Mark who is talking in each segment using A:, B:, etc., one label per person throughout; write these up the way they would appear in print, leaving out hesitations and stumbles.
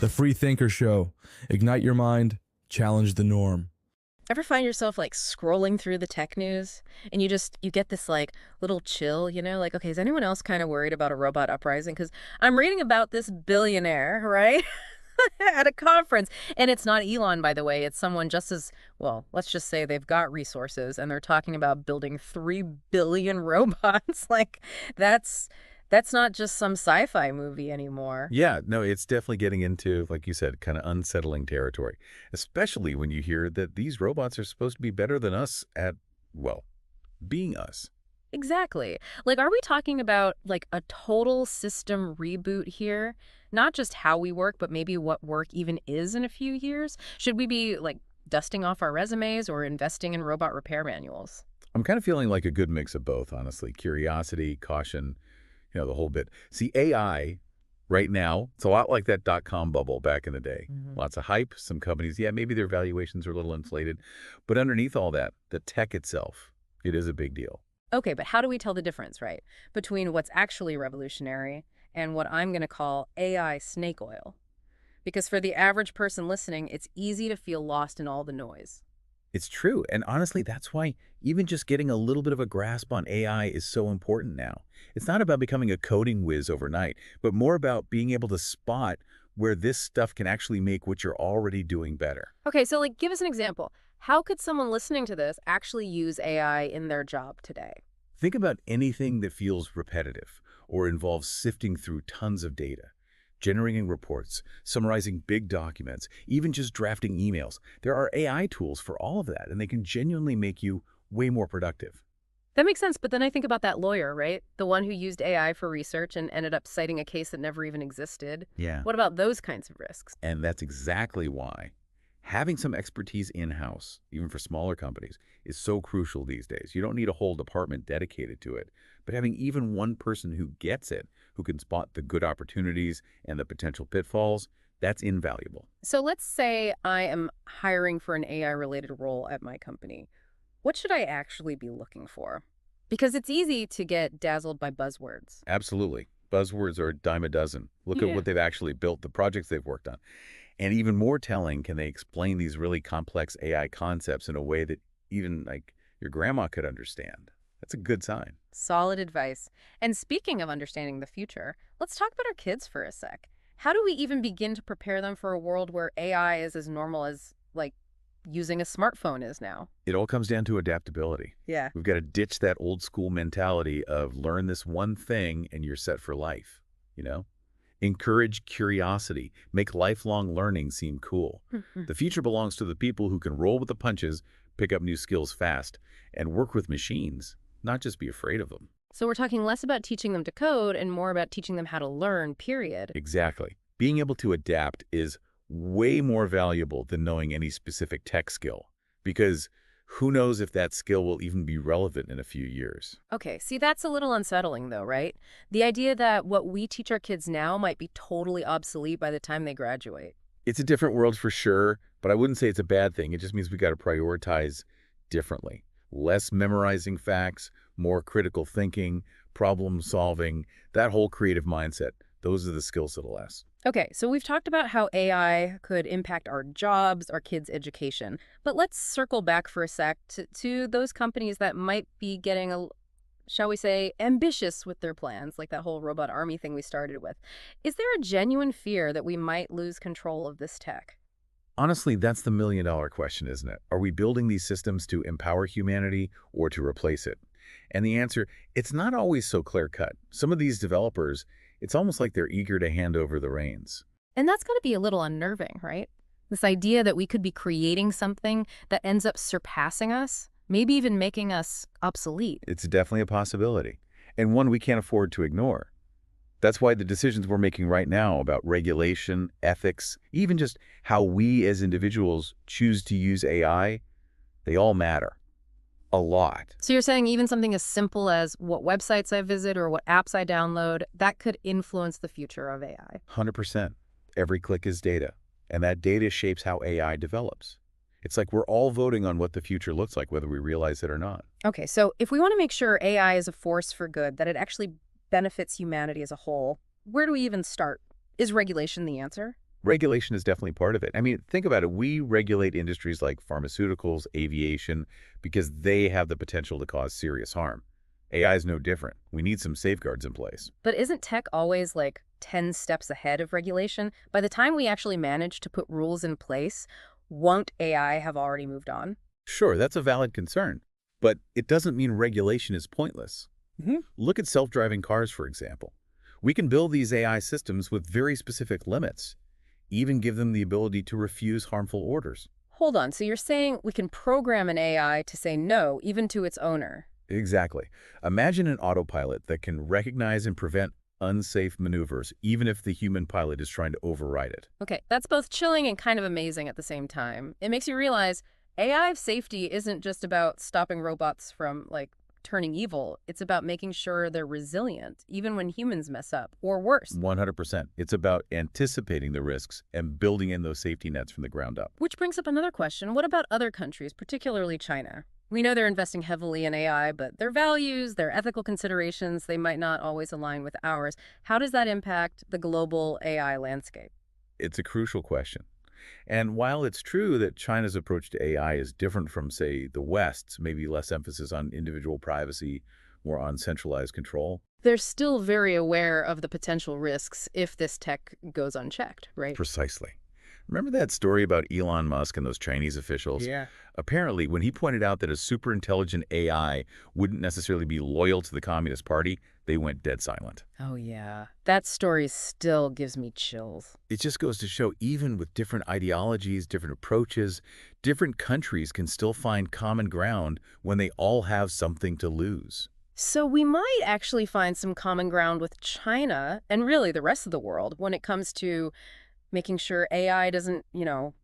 A: The Free Thinker Show. Ignite your mind, challenge the norm.
B: Ever find yourself like scrolling through the tech news and you get this like little chill, like, okay, is anyone else kind of worried about a robot uprising? Because I'm reading about this billionaire, right? At a conference. And it's not Elon, by the way. It's someone just as, well, let's just say they've got resources and they're talking about building 3 billion robots. Like that's not just some sci-fi movie anymore.
C: Yeah, no, it's definitely getting into, like you said, kind of unsettling territory, especially when you hear that these robots are supposed to be better than us at, well, being us.
B: Exactly. Like, are we talking about like a total system reboot here? Not just how we work, but maybe what work even is in a few years? Should we be like dusting off our resumes or investing in robot repair manuals?
C: I'm kind of feeling like a good mix of both, honestly. Curiosity, caution, the whole bit. See, AI right now, it's a lot like that dot-com bubble back in the day. Lots of hype. Some companies, yeah, maybe their valuations are a little inflated. But underneath all that, the tech itself, it is a big deal.
B: Okay, but how do we tell the difference, right, between what's actually revolutionary and what I'm going to call AI snake oil? Because for the average person listening, it's easy to feel lost in all the noise.
C: It's true. And honestly, that's why even just getting a little bit of a grasp on AI is so important now. It's not about becoming a coding whiz overnight, but more about being able to spot where this stuff can actually make what you're already doing better.
B: Okay, so like give us an example. How could someone listening to this actually use AI in their job today?
C: Think about anything that feels repetitive or involves sifting through tons of data, generating reports, summarizing big documents, even just drafting emails. There are AI tools for all of that, and they can genuinely make you way more productive.
B: That makes sense, but then I think about that lawyer, right? The one who used AI for research and ended up citing a case that never even existed.
C: Yeah.
B: What about those kinds of risks?
C: And that's exactly why having some expertise in-house, even for smaller companies, is so crucial these days. You don't need a whole department dedicated to it, but having even one person who gets it, who can spot the good opportunities and the potential pitfalls, that's invaluable.
B: So let's say I am hiring for an AI-related role at my company. What should I actually be looking for? Because it's easy to get dazzled by buzzwords.
C: Absolutely. Buzzwords are a dime a dozen. Look at
B: Yeah.
C: what they've actually built, the projects they've worked on. And even more telling, can they explain these really complex AI concepts in a way that even like your grandma could understand? That's a good sign.
B: Solid advice. And speaking of understanding the future, let's talk about our kids for a sec. How do we even begin to prepare them for a world where AI is as normal as, like, using a smartphone is now?
C: It all comes down to adaptability.
B: Yeah.
C: We've got to ditch that old school mentality of learn this one thing and you're set for life, you know? Encourage curiosity. Make lifelong learning seem cool. The future belongs to the people who can roll with the punches, pick up new skills fast, and work with machines, not just be afraid of them.
B: So we're talking less about teaching them to code and more about teaching them how to learn, period.
C: Exactly. Being able to adapt is way more valuable than knowing any specific tech skill, because who knows if that skill will even be relevant in a few years.
B: Okay, see, that's a little unsettling though, right? The idea that what we teach our kids now might be totally obsolete by the time they graduate.
C: It's a different world for sure, but I wouldn't say it's a bad thing. It just means we got to prioritize differently. Less memorizing facts, more critical thinking, problem solving, that whole creative mindset. Those are the skills that'll last.
B: Okay, so we've talked about how AI could impact our jobs, our kids' education, but let's circle back for a sec to those companies that might be getting shall we say, ambitious with their plans, like that whole robot army thing we started with. Is there a genuine fear that we might lose control of this tech?
C: Honestly, that's the million-dollar question, isn't it? Are we building these systems to empower humanity or to replace it? And the answer, it's not always so clear-cut. Some of these developers, it's almost like they're eager to hand over the reins.
B: And that's got to be a little unnerving, right? This idea that we could be creating something that ends up surpassing us, maybe even making us obsolete.
C: It's definitely a possibility, and one we can't afford to ignore. That's why the decisions we're making right now about regulation, ethics, even just how we as individuals choose to use AI, they all matter. A lot.
B: So you're saying even something as simple as what websites I visit or what apps I download, that could influence the future of AI?
C: 100%. Every click is data, and that data shapes how AI develops. It's like we're all voting on what the future looks like, whether we realize it or not.
B: Okay, so if we want to make sure AI is a force for good, that it actually benefits humanity as a whole, where do we even start? Is regulation the answer?
C: Regulation is definitely part of it. I mean, think about it. We regulate industries like pharmaceuticals, aviation, because they have the potential to cause serious harm. AI is no different. We need some safeguards in place.
B: But isn't tech always like 10 steps ahead of regulation? By the time we actually manage to put rules in place, won't AI have already moved on?
C: Sure, that's a valid concern, but it doesn't mean regulation is pointless. Look at self-driving cars, for example. We can build these AI systems with very specific limits, even give them the ability to refuse harmful orders.
B: Hold on, so you're saying we can program an AI to say no, even to its owner?
C: Exactly. Imagine an autopilot that can recognize and prevent unsafe maneuvers, even if the human pilot is trying to override it.
B: Okay, that's both chilling and kind of amazing at the same time. It makes you realize AI safety isn't just about stopping robots from, like, turning evil. It's about making sure they're resilient, even when humans mess up, or worse.
C: 100%. It's about anticipating the risks and building in those safety nets from the ground up.
B: Which brings up another question. What about other countries, particularly China? We know they're investing heavily in AI, but their values, their ethical considerations, they might not always align with ours. How does that impact the global AI landscape?
C: It's a crucial question. And while it's true that China's approach to AI is different from, say, the West's, maybe less emphasis on individual privacy, more on centralized control.
B: They're still very aware of the potential risks if this tech goes unchecked, right?
C: Precisely. Remember that story about Elon Musk and those Chinese officials?
A: Yeah.
C: Apparently, when he pointed out that a superintelligent AI wouldn't necessarily be loyal to the Communist Party, they went dead silent.
B: Oh, yeah. That story still gives me chills.
C: It just goes to show even with different ideologies, different approaches, different countries can still find common ground when they all have something to lose.
B: So we might actually find some common ground with China and really the rest of the world when it comes to making sure AI doesn't,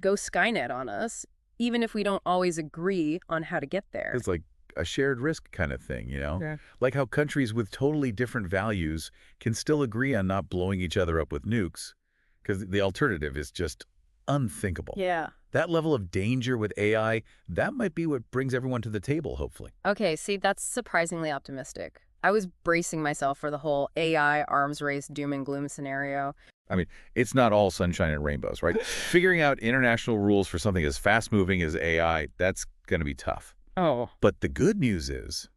B: go Skynet on us, even if we don't always agree on how to get there.
C: It's like a shared risk kind of thing, you know?
A: Yeah.
C: Like how countries with totally different values can still agree on not blowing each other up with nukes, because the alternative is just unthinkable.
B: Yeah.
C: That level of danger with AI, that might be what brings everyone to the table, hopefully.
B: Okay, see, that's surprisingly optimistic. I was bracing myself for the whole AI arms race doom and gloom scenario.
C: I mean, it's not all sunshine and rainbows, right? Figuring out international rules for something as fast-moving as AI, that's going to be tough.
B: Oh.
C: But the good news is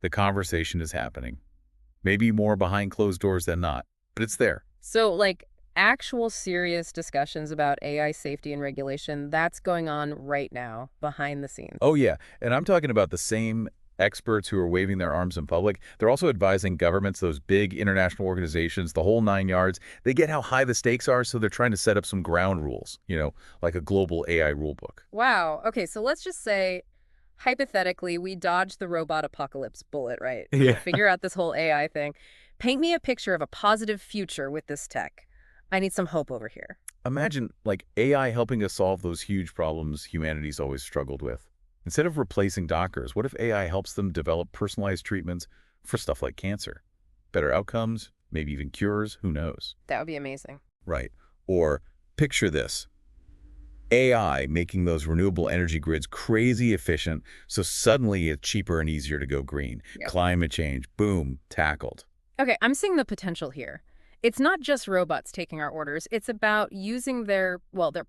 C: the conversation is happening. Maybe more behind closed doors than not, but it's there.
B: So, like, actual serious discussions about AI safety and regulation, that's going on right now, behind the scenes.
C: Oh, yeah. And I'm talking about the same experts who are waving their arms in public. They're also advising governments, those big international organizations, the whole 9 yards. They get how high the stakes are, so they're trying to set up some ground rules, like a global AI rulebook.
B: Wow. Okay, so let's just say, hypothetically, we dodged the robot apocalypse bullet, right?
C: Yeah.
B: Figure out this whole AI thing. Paint me a picture of a positive future with this tech. I need some hope over here.
C: Imagine, like, AI helping us solve those huge problems humanity's always struggled with. Instead of replacing doctors, what if AI helps them develop personalized treatments for stuff like cancer? Better outcomes, maybe even cures, who knows?
B: That would be amazing.
C: Right. Or picture this. AI making those renewable energy grids crazy efficient, so suddenly it's cheaper and easier to go green.
B: Yep.
C: Climate change, boom, tackled.
B: Okay, I'm seeing the potential here. It's not just robots taking our orders. It's about using their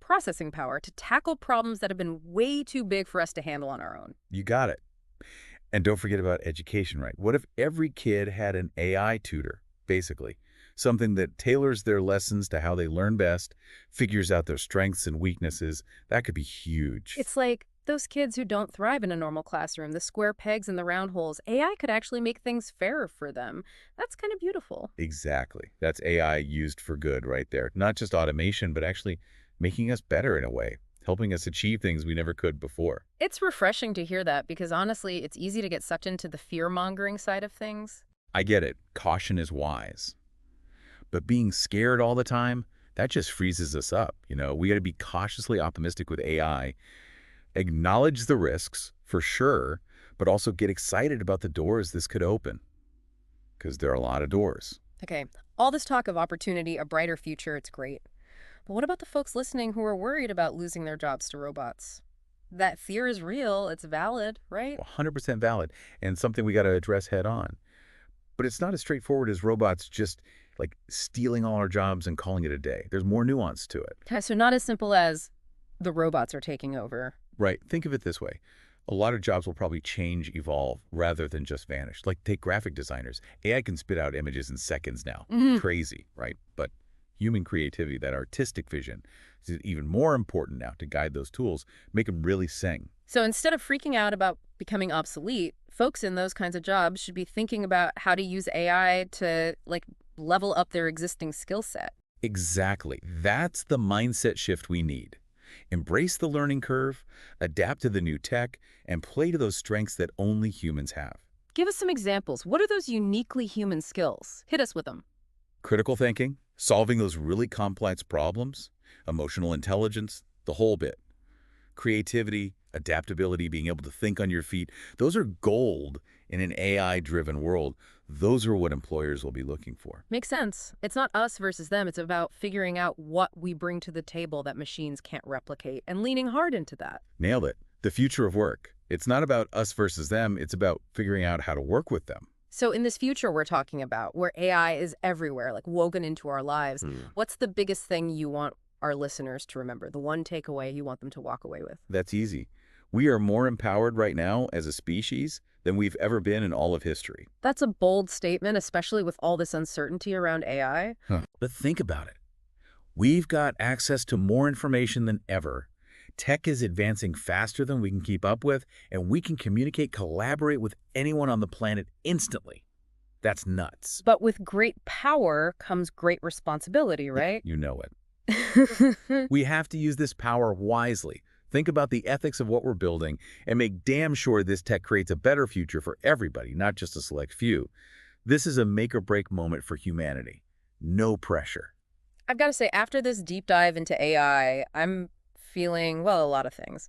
B: processing power to tackle problems that have been way too big for us to handle on our own.
C: You got it. And don't forget about education, right? What if every kid had an AI tutor, basically? Something that tailors their lessons to how they learn best, figures out their strengths and weaknesses. That could be huge.
B: It's like those kids who don't thrive in a normal classroom, the square pegs and the round holes. AI could actually make things fairer for them. That's kind of beautiful.
C: Exactly. That's AI used for good right there. Not just automation, but actually making us better in a way, helping us achieve things we never could before.
B: It's refreshing to hear that because honestly, it's easy to get sucked into the fear-mongering side of things.
C: I get it. Caution is wise. But being scared all the time, that just freezes us up. We got to be cautiously optimistic with AI, acknowledge the risks for sure, but also get excited about the doors this could open. Because there are a lot of doors.
B: Okay, all this talk of opportunity, a brighter future, it's great. But what about the folks listening who are worried about losing their jobs to robots? That fear is real, it's valid, right?
C: 100% valid, and something we got to address head on. But it's not as straightforward as robots just like stealing all our jobs and calling it a day. There's more nuance to it.
B: Okay, so not as simple as the robots are taking over.
C: Right. Think of it this way. A lot of jobs will probably change, evolve, rather than just vanish. Like take graphic designers. AI can spit out images in seconds now. Crazy, right? But human creativity, that artistic vision, is even more important now to guide those tools, make them really sing.
B: So instead of freaking out about becoming obsolete, folks in those kinds of jobs should be thinking about how to use AI to, like, level up their existing skill set.
C: Exactly. That's the mindset shift we need. Embrace the learning curve, adapt to the new tech, and play to those strengths that only humans have.
B: Give us some examples. What are those uniquely human skills? Hit us with them.
C: Critical thinking, solving those really complex problems, emotional intelligence, the whole bit. Creativity, adaptability, being able to think on your feet, those are gold in an AI-driven world. Those are what employers will be looking for.
B: Makes sense. It's not us versus them. It's about figuring out what we bring to the table that machines can't replicate and leaning hard into that.
C: Nailed it. The future of work. It's not about us versus them. It's about figuring out how to work with them.
B: So in this future we're talking about, where AI is everywhere, like woven into our lives, what's the biggest thing you want our listeners to remember? The one takeaway you want them to walk away with?
C: That's easy. We are more empowered right now as a species than we've ever been in all of history.
B: That's a bold statement, especially with all this uncertainty around AI.
C: But think about it. We've got access to more information than ever. Tech is advancing faster than we can keep up with, and we can communicate, collaborate with anyone on the planet instantly. That's nuts.
B: But with great power comes great responsibility, right?
C: You know it. We have to use this power wisely. Think about the ethics of what we're building and make damn sure this tech creates a better future for everybody, not just a select few. This is a make-or-break moment for humanity. No pressure.
B: I've got to say, after this deep dive into AI, I'm feeling, well, a lot of things.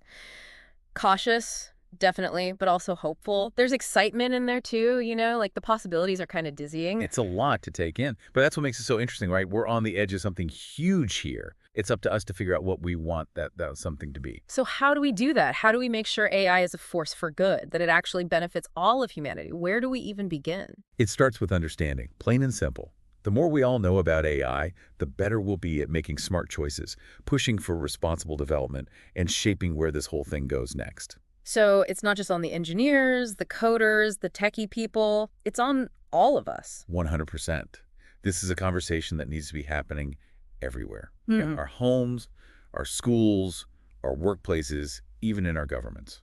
B: Cautious, definitely, but also hopeful. There's excitement in there too, you know, like the possibilities are kind of dizzying.
C: It's a lot to take in, but that's what makes it so interesting, right? We're on the edge of something huge here. It's up to us to figure out what we want that something to be.
B: So how do we do that? How do we make sure AI is a force for good, that it actually benefits all of humanity? Where do we even begin?
C: It starts with understanding, plain and simple. The more we all know about AI, the better we'll be at making smart choices, pushing for responsible development, and shaping where this whole thing goes next.
B: So it's not just on the engineers, the coders, the techie people. It's on all of us.
C: 100%. This is a conversation that needs to be happening everywhere.
B: Mm-hmm.
C: Our homes, our schools, our workplaces, even in our governments.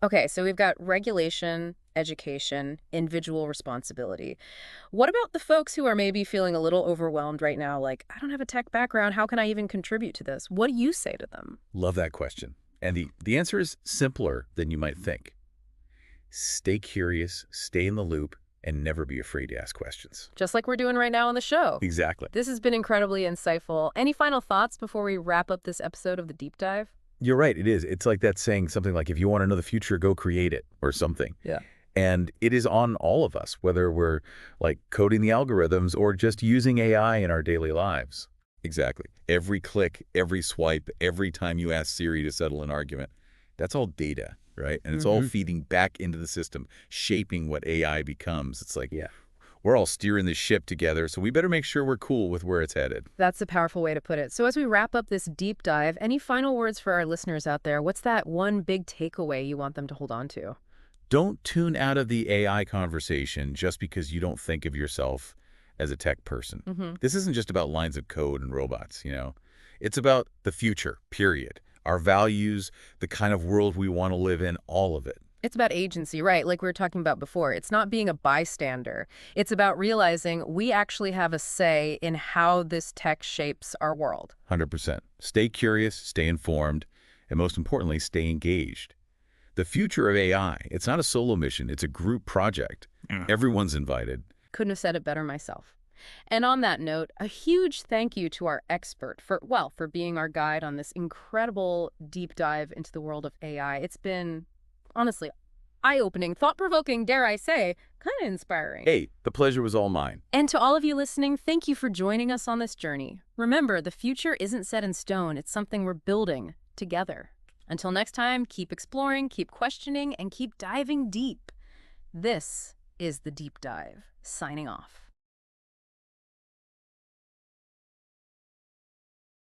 B: Okay, so we've got regulation, education, individual responsibility. What about the folks who are maybe feeling a little overwhelmed right now, like, I don't have a tech background, how can I even contribute to this? What do you say to them?
C: Love that question. And the answer is simpler than you might think. Stay curious, stay in the loop, and never be afraid to ask questions.
B: Just like we're doing right now on the show.
C: Exactly.
B: This has been incredibly insightful. Any final thoughts before we wrap up this episode of The Deep Dive?
C: You're right, it is. It's like that saying, something like, if you want to know the future, go create it, or something.
B: Yeah.
C: And it is on all of us, whether we're like coding the algorithms or just using AI in our daily lives. Exactly. Every click, every swipe, every time you ask Siri to settle an argument, that's all data, right? And it's all feeding back into the system, shaping what AI becomes. It's like, yeah, we're all steering the ship together, so we better make sure we're cool with where it's headed.
B: That's a powerful way to put it. So as we wrap up this deep dive, any final words for our listeners out there? What's that one big takeaway you want them to hold on to?
C: Don't tune out of the AI conversation just because you don't think of yourself as a tech person. This isn't just about lines of code and robots, you know. It's about the future, period. Our values, the kind of world we want to live in, all of it.
B: It's about agency, right? Like we were talking about before. It's not being a bystander. It's about realizing we actually have a say in how this tech shapes our world.
C: 100%. Stay curious, stay informed, and most importantly, stay engaged. The future of AI, it's not a solo mission, it's a group project. Everyone's invited.
B: Couldn't have said it better myself. And on that note, a huge thank you to our expert for being our guide on this incredible deep dive into the world of AI. It's been, honestly, eye-opening, thought-provoking, dare I say, kind of inspiring.
C: Hey, the pleasure was all mine.
B: And to all of you listening, thank you for joining us on this journey. Remember, the future isn't set in stone. It's something we're building together. Until next time, keep exploring, keep questioning, and keep diving deep. This is The Deep Dive, signing off.